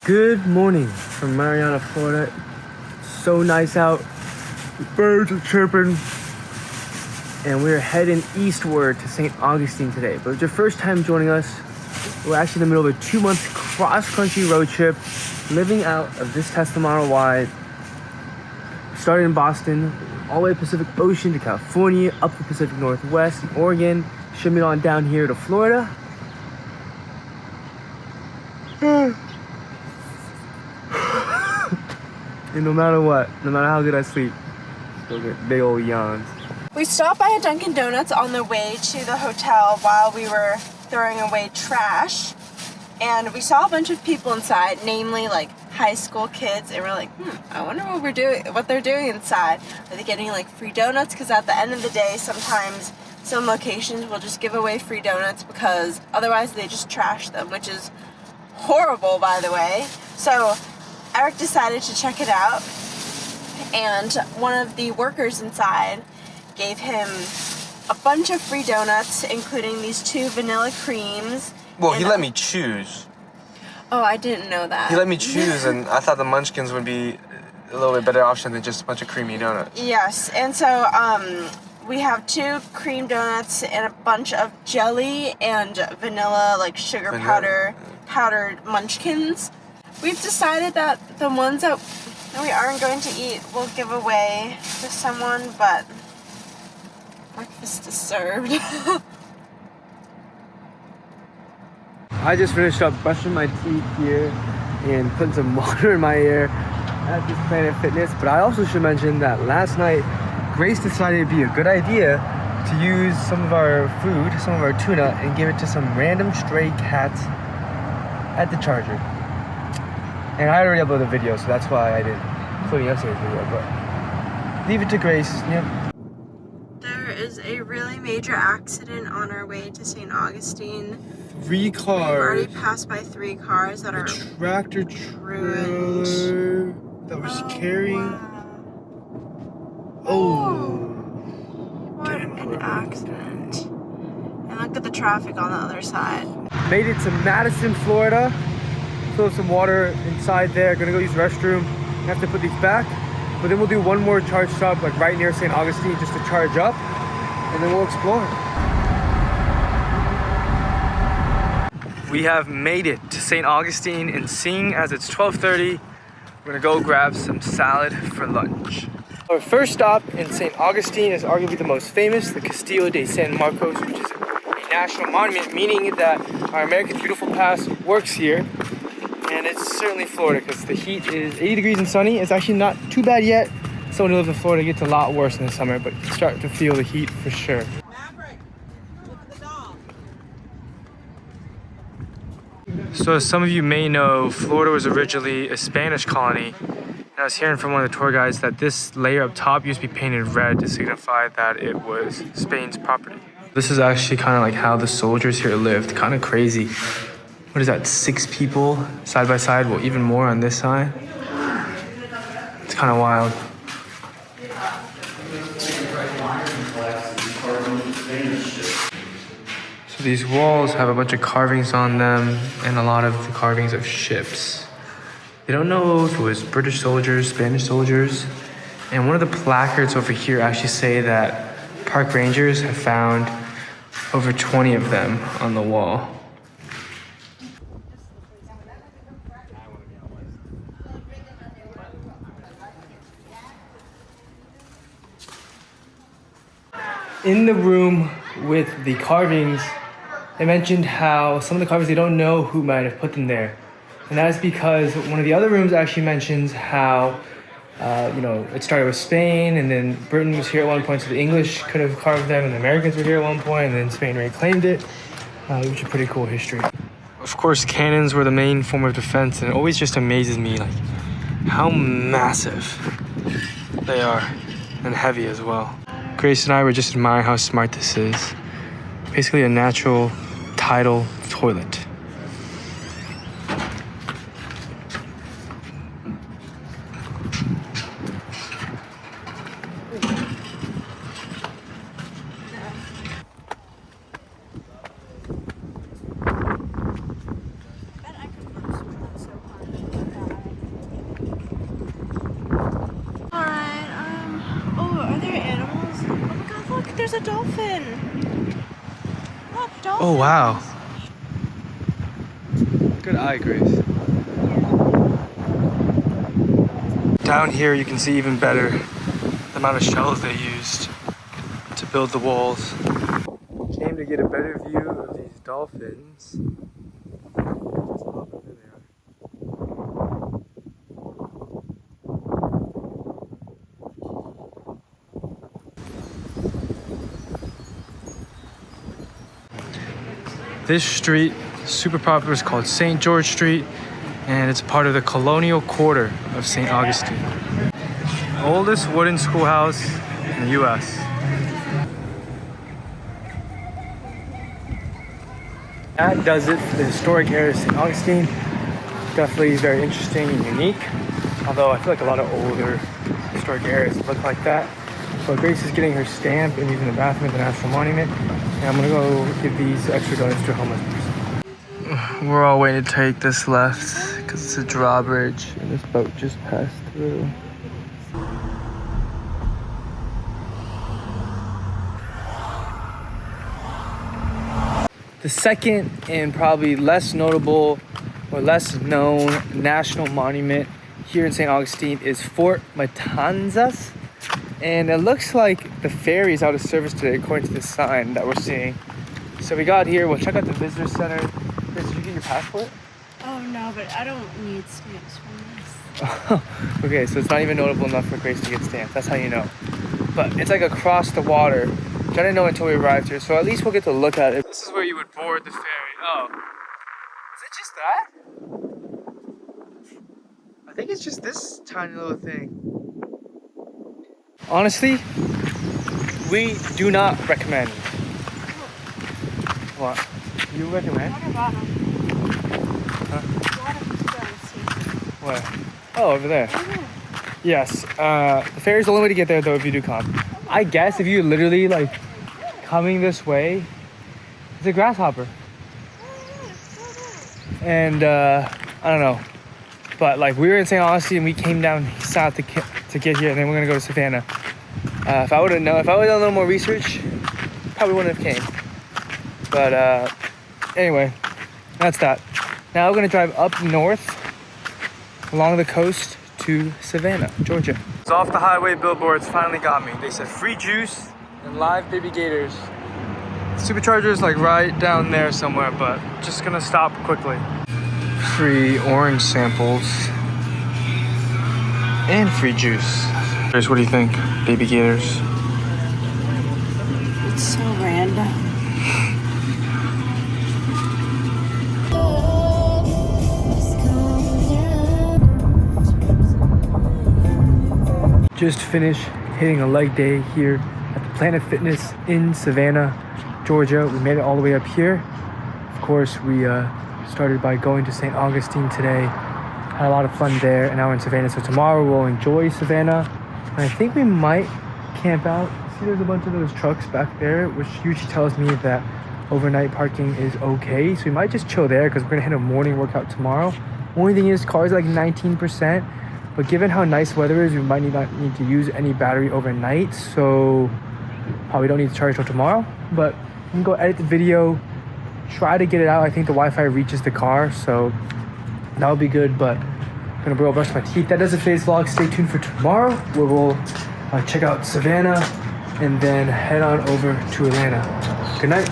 Good morning from Mariana, Florida. So nice out. The birds are chirping. And we're heading eastward to St. Augustine today. But if it's your first time joining us, we're actually in the middle of a 2-month cross-country road trip, living out of this Tesla Model Y. Started in Boston, all the way Pacific Ocean to California, up the Pacific Northwest, Oregon, shimming on down here to Florida. And no matter what, no matter how good I sleep, still get big old yawns. We stopped by a Dunkin' Donuts on the way to the hotel while we were throwing away trash. And we saw a bunch of people inside, namely like high school kids, and we're like, I wonder what they're doing inside. Are they getting like free donuts? Because at the end of the day, sometimes some locations will just give away free donuts because otherwise they just trash them, which is horrible, by the way. So Eric decided to check it out, and one of the workers inside gave him a bunch of free donuts, including these 2 vanilla creams. Well, he let me choose. Oh, I didn't know that. He let me choose, and I thought the Munchkins would be a little bit better option than just a bunch of creamy donuts. Yes, and so we have 2 cream donuts and a bunch of jelly and vanilla, like sugar powdered Munchkins. We've decided that the ones that we aren't going to eat we'll give away to someone, but breakfast is served. I just finished up brushing my teeth here and putting some water in my ear at this Planet Fitness. But I also should mention that last night, Grace decided it'd be a good idea to use some of our food, some of our tuna, and give it to some random stray cats at the charger. And I had already uploaded the video, so that's why I didn't, including yesterday's video, but leave it to Grace. Yep. There is a really major accident on our way to St. Augustine. 3 cars. We've already passed by 3 cars that are tractor trailer that was carrying. Wow. Oh. What an accident. And look at the traffic on the other side. Made it to Madison, Florida. Fill some water inside there. Gonna go use the restroom. Have to put these back. But then we'll do one more charge stop, like right near St. Augustine, just to charge up. And then we'll explore. We have made it to St. Augustine, and seeing as it's 12:30, we're gonna go grab some salad for lunch. Our first stop in St. Augustine is arguably the most famous, the Castillo de San Marcos, which is a national monument, meaning that our American Beautiful Pass works here. And it's certainly Florida because the heat is 80 degrees and sunny. It's actually not too bad yet. Someone who lives in Florida gets a lot worse in the summer, but you start to feel the heat for sure. So as some of you may know, Florida was originally a Spanish colony. And I was hearing from one of the tour guides that this layer up top used to be painted red to signify that it was Spain's property. This is actually kind of like how the soldiers here lived. Kind of crazy. What is that, 6 people side by side? Well, even more on this side. It's kind of wild. So these walls have a bunch of carvings on them, and a lot of the carvings of ships. They don't know if it was British soldiers, Spanish soldiers, and one of the placards over here actually say that park rangers have found over 20 of them on the wall. In the room with the carvings, they mentioned how some of the carvings, they don't know who might have put them there. And that is because one of the other rooms actually mentions how, it started with Spain, and then Britain was here at one point, so the English could have carved them, and the Americans were here at one point, and then Spain reclaimed it, which is a pretty cool history. Of course, cannons were the main form of defense, and it always just amazes me, like, how massive they are, and heavy as well. Grace and I were just admiring how smart this is. Basically a natural tidal toilet. there's a dolphin. Look, dolphins. Oh, wow. Good eye, Grace. Down here, you can see even better the amount of shells they used to build the walls. Came to get a better view of these dolphins. Oh, there they are. This street, super popular, is called St. George Street, and it's part of the colonial quarter of St. Augustine. Oldest wooden schoolhouse in the US. That does it for the historic area of St. Augustine. Definitely very interesting and unique, although I feel like a lot of older historic areas look like that. So Grace is getting her stamp and using the bathroom at the National Monument, and I'm gonna go give these extra donuts to a homeless person. We're all waiting to take this left because it's a drawbridge and this boat just passed through. The second and probably less notable or less known national monument here in St. Augustine is Fort Matanzas. And it looks like the ferry is out of service today according to the sign that we're seeing. So we got here, we'll check out the visitor center. Chris, did you get your passport? Oh no, but I don't need stamps from this. Okay, so it's not even notable enough for Grace to get stamps. That's how you know. But it's like across the water, which I didn't know until we arrived here. So at least we'll get to look at it. This is where you would board the ferry. Oh, is it just that? I think it's just this tiny little thing. Honestly, we do not recommend. What? You recommend? Water bottle. Huh? Water. Where? Oh, over there. Yes. The ferry's the only way to get there, though, if you do come. I guess if you literally like coming this way, it's a grasshopper. And I don't know, but like we were in St. Augustine and we came down south to get here, and then we're gonna go to Savannah. If I would have done a little more research, probably wouldn't have came. But anyway, that's that. Now we're gonna drive up north along the coast to Savannah, Georgia. It's off the highway billboards finally got me. They said free juice and live baby gators. Supercharger's like right down there somewhere, but just gonna stop quickly. Free orange samples and free juice. Grace, what do you think? Baby gators. It's so random. Just finished hitting a leg day here at the Planet Fitness in Savannah, Georgia. We made it all the way up here. Of course, we started by going to St. Augustine today. Had a lot of fun there, and now we're in Savannah. So tomorrow we'll enjoy Savannah. And I think we might camp out. See, there's a bunch of those trucks back there, which usually tells me that overnight parking is okay. So we might just chill there because we're gonna hit a morning workout tomorrow. Only thing is, car's like 19%. But given how nice weather is, we might not need to use any battery overnight. So probably don't need to charge till tomorrow. But we can go edit the video, try to get it out. I think the Wi-Fi reaches the car, so that would be good. But I'm gonna go brush my teeth. That does it for today's vlog. Stay tuned for tomorrow, where we'll check out Savannah and then head on over to Atlanta. Good night.